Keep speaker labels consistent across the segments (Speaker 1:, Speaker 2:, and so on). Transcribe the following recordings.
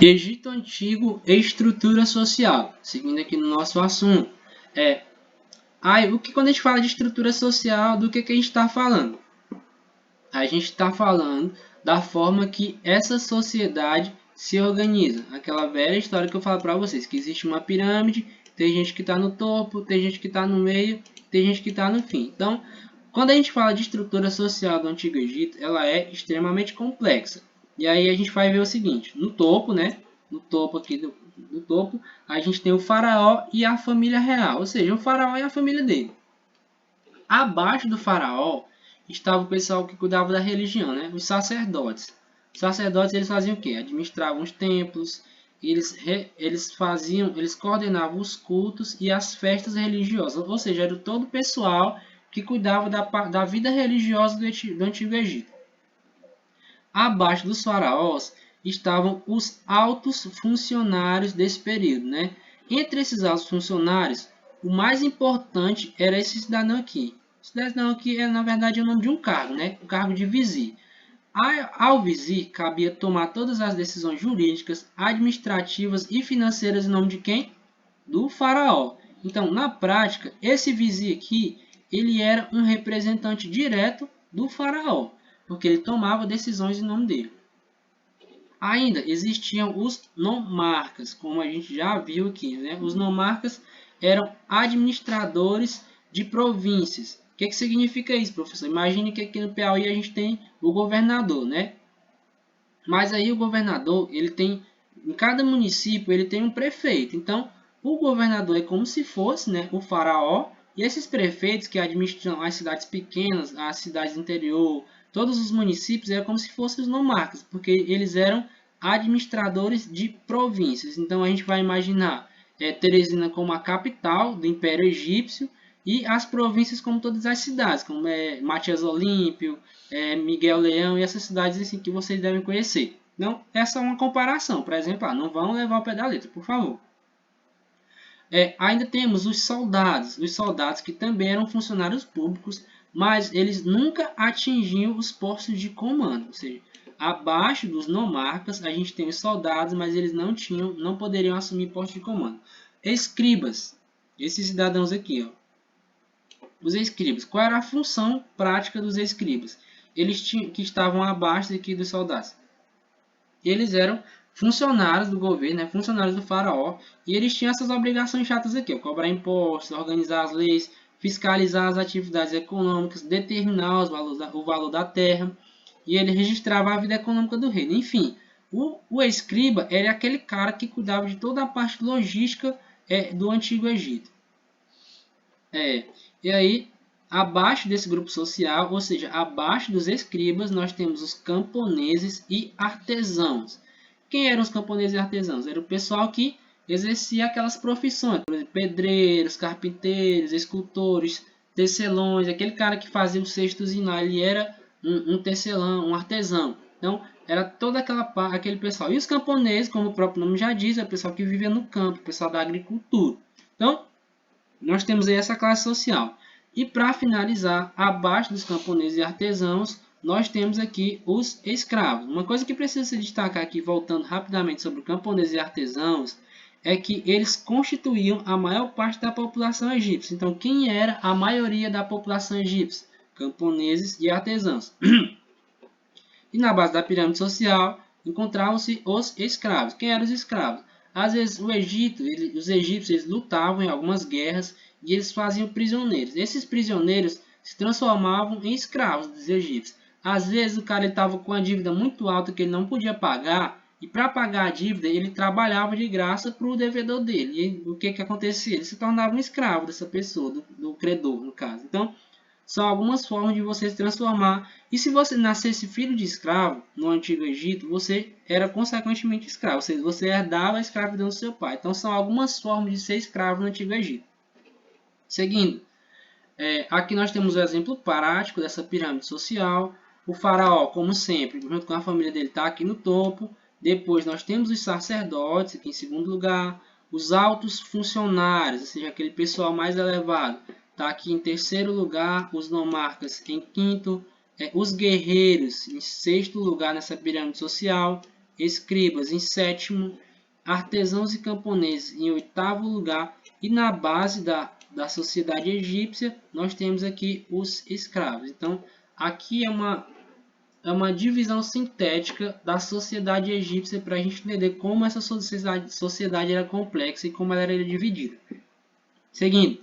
Speaker 1: Egito Antigo e estrutura social. Seguindo aqui no nosso assunto. Quando a gente fala de estrutura social, do que a gente está falando? A gente está falando da forma que essa sociedade se organiza. Aquela velha história que eu falo para vocês, que existe uma pirâmide, tem gente que está no topo, tem gente que está no meio, tem gente que está no fim. Então, quando a gente fala de estrutura social do Antigo Egito, ela é extremamente complexa. E aí a gente vai ver o seguinte, no topo, né? No topo aqui do topo, a gente tem o faraó e a família real, ou seja, o faraó e a família dele. Abaixo do faraó estava o pessoal que cuidava da religião, né? Os sacerdotes. Os sacerdotes eles faziam o quê? Administravam os templos, eles coordenavam os cultos e as festas religiosas, ou seja, era todo o pessoal que cuidava da vida religiosa do Antigo Egito. Abaixo dos faraós estavam os altos funcionários desse período, né? Entre esses altos funcionários, o mais importante era esse cidadão aqui. Esse cidadão aqui é, na verdade, o nome de um cargo, né? O cargo de vizir. Ao vizir, cabia tomar todas as decisões jurídicas, administrativas e financeiras em nome de quem? Do faraó. Então, na prática, esse vizir aqui, ele era um representante direto do faraó, porque ele tomava decisões em nome dele. Ainda existiam os nomarcas, como a gente já viu aqui, né? Os nomarcas eram administradores de províncias. O que significa isso, professor? Imagine que aqui no Piauí a gente tem o governador, né? Mas aí o governador, ele tem, em cada município, ele tem um prefeito. Então, o governador é como se fosse, né, o faraó, e esses prefeitos que administram as cidades pequenas, as cidades do interior, todos os municípios, eram como se fossem os nomarcas, porque eles eram administradores de províncias. Então, a gente vai imaginar Teresina como a capital do Império Egípcio, e as províncias como todas as cidades, como Matias Olímpio, Miguel Leão e essas cidades assim, que vocês devem conhecer. Então, essa é uma comparação, por exemplo, não vão levar o pé da letra, por favor. Ainda temos os soldados que também eram funcionários públicos, mas eles nunca atingiam os postos de comando, ou seja, abaixo dos nomarcas a gente tem os soldados, mas eles não poderiam assumir postos de comando. Escribas, esses cidadãos aqui, ó. Os escribas. Qual era a função prática dos escribas? Eles que estavam abaixo aqui dos soldados. Eles eram funcionários do governo, né? Funcionários do faraó, e eles tinham essas obrigações chatas aqui, ó, cobrar impostos, organizar as leis, fiscalizar as atividades econômicas, determinar o valor da terra, e ele registrava a vida econômica do reino. Enfim, o escriba era aquele cara que cuidava de toda a parte logística do Antigo Egito. E aí, abaixo desse grupo social, ou seja, abaixo dos escribas, nós temos os camponeses e artesãos. Quem eram os camponeses e artesãos? Era o pessoal que exercia aquelas profissões, por exemplo, pedreiros, carpinteiros, escultores, tecelões, aquele cara que fazia o cesto usinar, ele era um tecelão, um artesão. Então, era todo aquele pessoal. E os camponeses, como o próprio nome já diz, é o pessoal que vivia no campo, o pessoal da agricultura. Então, nós temos aí essa classe social. E para finalizar, abaixo dos camponeses e artesãos, nós temos aqui os escravos. Uma coisa que precisa se destacar aqui, voltando rapidamente sobre camponeses e artesãos, é que eles constituíam a maior parte da população egípcia. Então, quem era a maioria da população egípcia? Camponeses e artesãos. E na base da pirâmide social, encontravam-se os escravos. Quem eram os escravos? Às vezes, os egípcios eles lutavam em algumas guerras e eles faziam prisioneiros. Esses prisioneiros se transformavam em escravos dos egípcios. Às vezes, o cara estava com uma dívida muito alta que ele não podia pagar, e para pagar a dívida, ele trabalhava de graça para o devedor dele. E o que acontecia? Ele se tornava um escravo dessa pessoa, do credor, no caso. Então, são algumas formas de você se transformar. E se você nascesse filho de escravo no Antigo Egito, você era consequentemente escravo. Ou seja, você herdava a escravidão do seu pai. Então, são algumas formas de ser escravo no Antigo Egito. Seguindo, aqui nós temos o exemplo prático dessa pirâmide social. O faraó, como sempre, junto com a família dele, está aqui no topo. Depois nós temos os sacerdotes, aqui em segundo lugar. Os altos funcionários, ou seja, aquele pessoal mais elevado, está aqui em terceiro lugar. Os nomarcas em quinto. Os guerreiros em sexto lugar nessa pirâmide social. escribas em sétimo, artesãos e camponeses em oitavo lugar, e na base da sociedade egípcia nós temos aqui os escravos. Então, aqui é uma divisão sintética da sociedade egípcia para a gente entender como essa sociedade era complexa e como ela era dividida. Seguindo,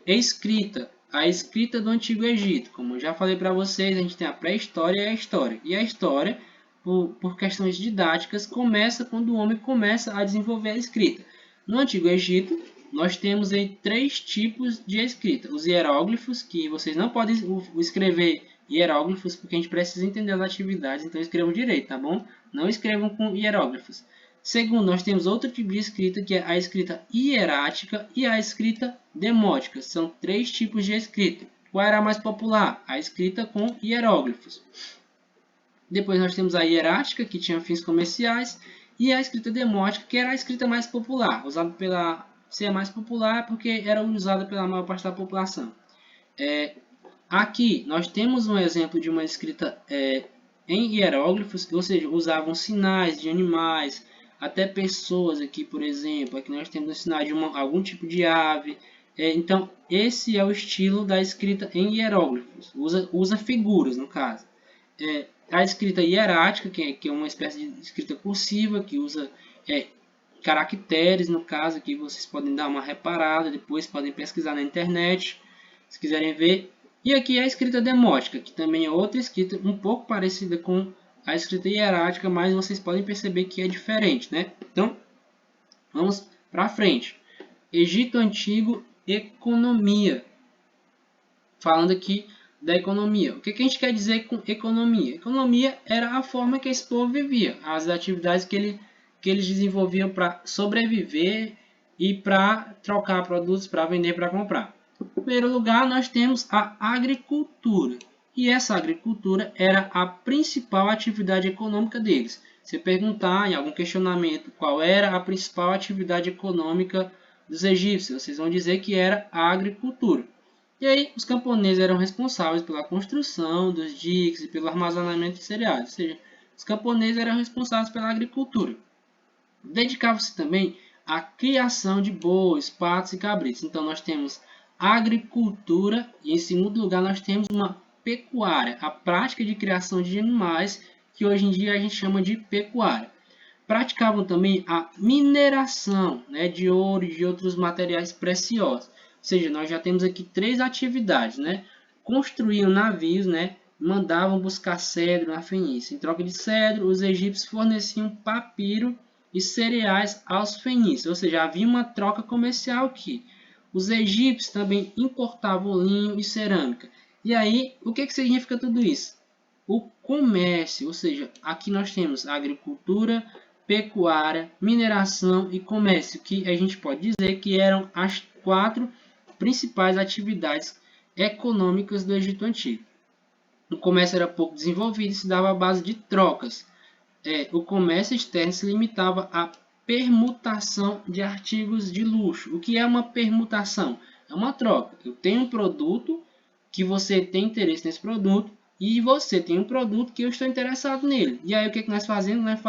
Speaker 1: escrita. A escrita do Antigo Egito. Como eu já falei para vocês, a gente tem a pré-história e a história. E a história, por questões didáticas, começa quando o homem começa a desenvolver a escrita. No Antigo Egito, nós temos aí 3 tipos de escrita. Os hieróglifos, que vocês não podem escrever hieróglifos, porque a gente precisa entender as atividades, então escrevam direito, tá bom? Não escrevam com hieróglifos. Segundo, nós temos outro tipo de escrita, que é a escrita hierática e a escrita demótica. São 3 tipos de escrita. Qual era a mais popular? A escrita com hieróglifos. Depois nós temos a hierática, que tinha fins comerciais, e a escrita demótica, que era a escrita mais popular. Usada pela... ser mais popular porque era usada pela maior parte da população. Aqui nós temos um exemplo de uma escrita em hieróglifos, ou seja, usavam sinais de animais, até pessoas aqui, por exemplo. Aqui nós temos um sinal de algum tipo de ave. Então, esse é o estilo da escrita em hieróglifos. Usa figuras, no caso. A escrita hierática, que é uma espécie de escrita cursiva, que usa caracteres, no caso, aqui vocês podem dar uma reparada, depois podem pesquisar na internet, se quiserem ver. E aqui é a escrita demótica, que também é outra escrita um pouco parecida com a escrita hierática, mas vocês podem perceber que é diferente, né? Então, vamos para frente. Egito Antigo, economia. Falando aqui da economia. O que a gente quer dizer com economia? Economia era a forma que esse povo vivia, as atividades que eles desenvolviam para sobreviver e para trocar produtos, para vender, para comprar. Em primeiro lugar, nós temos a agricultura. E essa agricultura era a principal atividade econômica deles. Se perguntar em algum questionamento qual era a principal atividade econômica dos egípcios, vocês vão dizer que era a agricultura. E aí, os camponeses eram responsáveis pela construção dos diques e pelo armazenamento de cereais. Ou seja, os camponeses eram responsáveis pela agricultura. Dedicavam-se também à criação de bois, patos e cabritos. Então, nós temos agricultura e, em segundo lugar, nós temos uma pecuária, a prática de criação de animais, que hoje em dia a gente chama de pecuária. Praticavam também a mineração, né, de ouro e de outros materiais preciosos. Ou seja, nós já temos aqui 3 atividades, né? Construíam navios, né? Mandavam buscar cedro na Fenícia. Em troca de cedro, os egípcios forneciam papiro e cereais aos fenícios. Ou seja, havia uma troca comercial aqui. Os egípcios também importavam linho e cerâmica. E aí, o que significa tudo isso? O comércio, ou seja, aqui nós temos agricultura, pecuária, mineração e comércio, que a gente pode dizer que eram as 4 principais atividades econômicas do Egito Antigo. O comércio era pouco desenvolvido e se dava à base de trocas. O comércio externo se limitava à permutação de artigos de luxo. O que é uma permutação? É uma troca. Eu tenho um produto que você tem interesse nesse produto e você tem um produto que eu estou interessado nele. E aí o que nós fazemos? Nós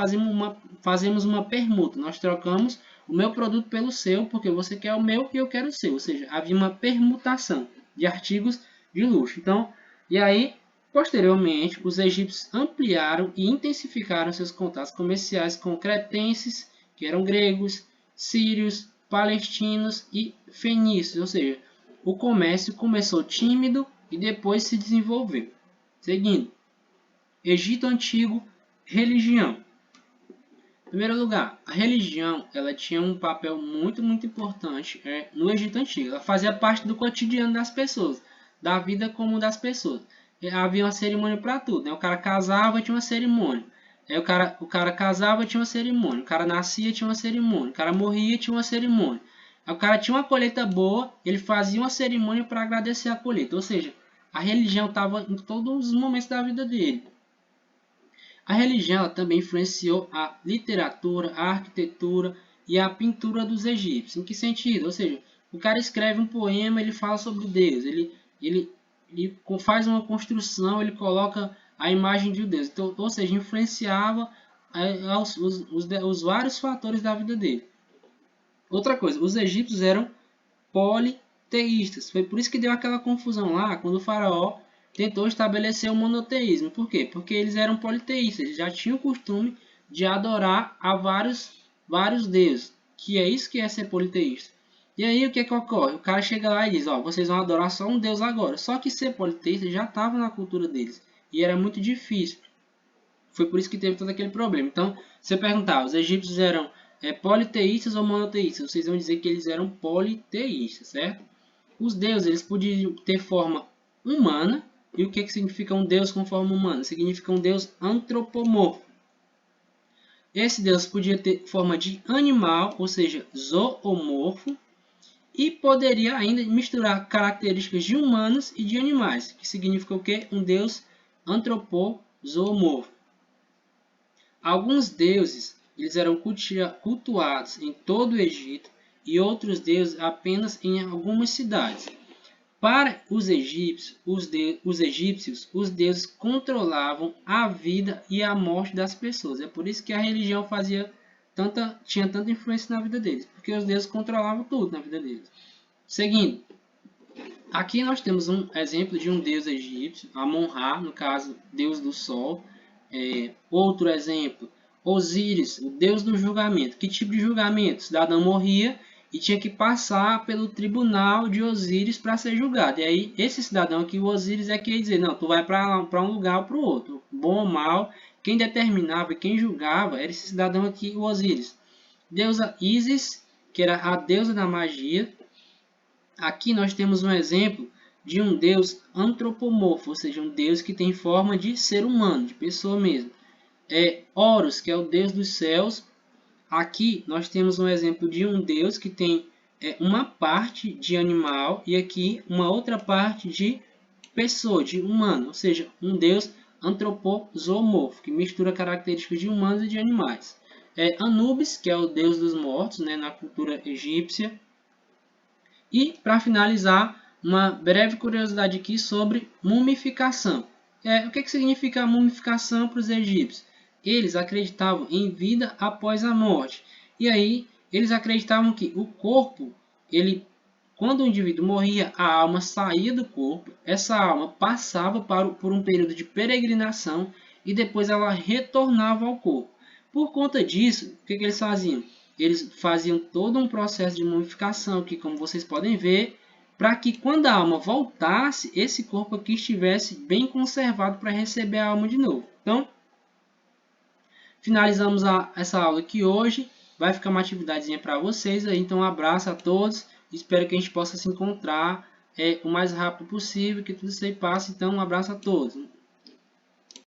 Speaker 1: fazemos uma permuta. Nós trocamos o meu produto pelo seu, porque você quer o meu e eu quero o seu. Ou seja, havia uma permutação de artigos de luxo. Então, e aí, posteriormente, os egípcios ampliaram e intensificaram seus contatos comerciais com cretenses, que eram gregos, sírios, palestinos e fenícios. Ou seja, o comércio começou tímido e depois se desenvolveu. Seguindo, Egito Antigo, religião. Em primeiro lugar, a religião ela tinha um papel muito importante no Egito Antigo. Ela fazia parte do cotidiano das pessoas, da vida comum das pessoas. Havia uma cerimônia para tudo, né? O cara casava, tinha uma cerimônia. O cara casava, tinha uma cerimônia. O cara nascia, tinha uma cerimônia. O cara morria, tinha uma cerimônia. O cara tinha uma colheita boa, ele fazia uma cerimônia para agradecer a colheita. Ou seja, a religião estava em todos os momentos da vida dele. A religião também influenciou a literatura, a arquitetura e a pintura dos egípcios. Em que sentido? Ou seja, o cara escreve um poema, ele fala sobre Deus, ele faz uma construção, ele coloca a imagem de Deus. Então, ou seja, influenciava os vários fatores da vida dele. Outra coisa, os egípcios eram politeístas. Foi por isso que deu aquela confusão lá, quando o faraó tentou estabelecer o monoteísmo. Por quê? Porque eles eram politeístas, eles já tinham o costume de adorar a vários deuses, que é isso que é ser politeísta. E aí o que é que ocorre? O cara chega lá e diz, ó, vocês vão adorar só um deus agora. Só que ser politeísta já estava na cultura deles, e era muito difícil. Foi por isso que teve todo aquele problema. Então, se eu perguntar, os egípcios eram politeístas ou monoteístas? Vocês vão dizer que eles eram politeístas, certo? Os deuses, eles podiam ter forma humana. E o que significa um deus com forma humana? Significa um deus antropomorfo. Esse deus podia ter forma de animal, ou seja, zoomorfo. E poderia ainda misturar características de humanos e de animais. Que significa o quê? Um deus antropozoomorfo. Alguns deuses eles eram cultuados em todo o Egito e outros deuses apenas em algumas cidades. Para os egípcios, os deuses controlavam a vida e a morte das pessoas. É por isso que a religião tinha tanta influência na vida deles, porque os deuses controlavam tudo na vida deles. Seguindo, aqui nós temos um exemplo de um deus egípcio, Amon-Ra, no caso, deus do sol. Outro exemplo, Osíris, o deus do julgamento. Que tipo de julgamento? O cidadão morria e tinha que passar pelo tribunal de Osíris para ser julgado. E aí, esse cidadão aqui, o Osíris, é que ia dizer, não, tu vai para um lugar ou para o outro. Bom ou mal, quem determinava e quem julgava era esse cidadão aqui, o Osíris. Deusa Ísis, que era a deusa da magia. Aqui nós temos um exemplo de um deus antropomorfo, ou seja, um deus que tem forma de ser humano, de pessoa mesmo. Horus, que é o deus dos céus. Aqui nós temos um exemplo de um deus que tem uma parte de animal e aqui uma outra parte de pessoa, de humano, ou seja, um deus antropozoomorfo, que mistura características de humanos e de animais. Anubis, que é o deus dos mortos, né, na cultura egípcia. E, para finalizar, uma breve curiosidade aqui sobre mumificação. O que significa a mumificação para os egípcios? Eles acreditavam em vida após a morte. E aí, eles acreditavam que o corpo, quando o indivíduo morria, a alma saía do corpo, essa alma passava por um período de peregrinação e depois ela retornava ao corpo. Por conta disso, o que eles faziam? Eles faziam todo um processo de mumificação, que como vocês podem ver, para que quando a alma voltasse, esse corpo aqui estivesse bem conservado para receber a alma de novo. Então, finalizamos essa aula aqui hoje. Vai ficar uma atividadezinha para vocês aí. Então, um abraço a todos. Espero que a gente possa se encontrar o mais rápido possível, que tudo isso aí passe. Então, um abraço a todos.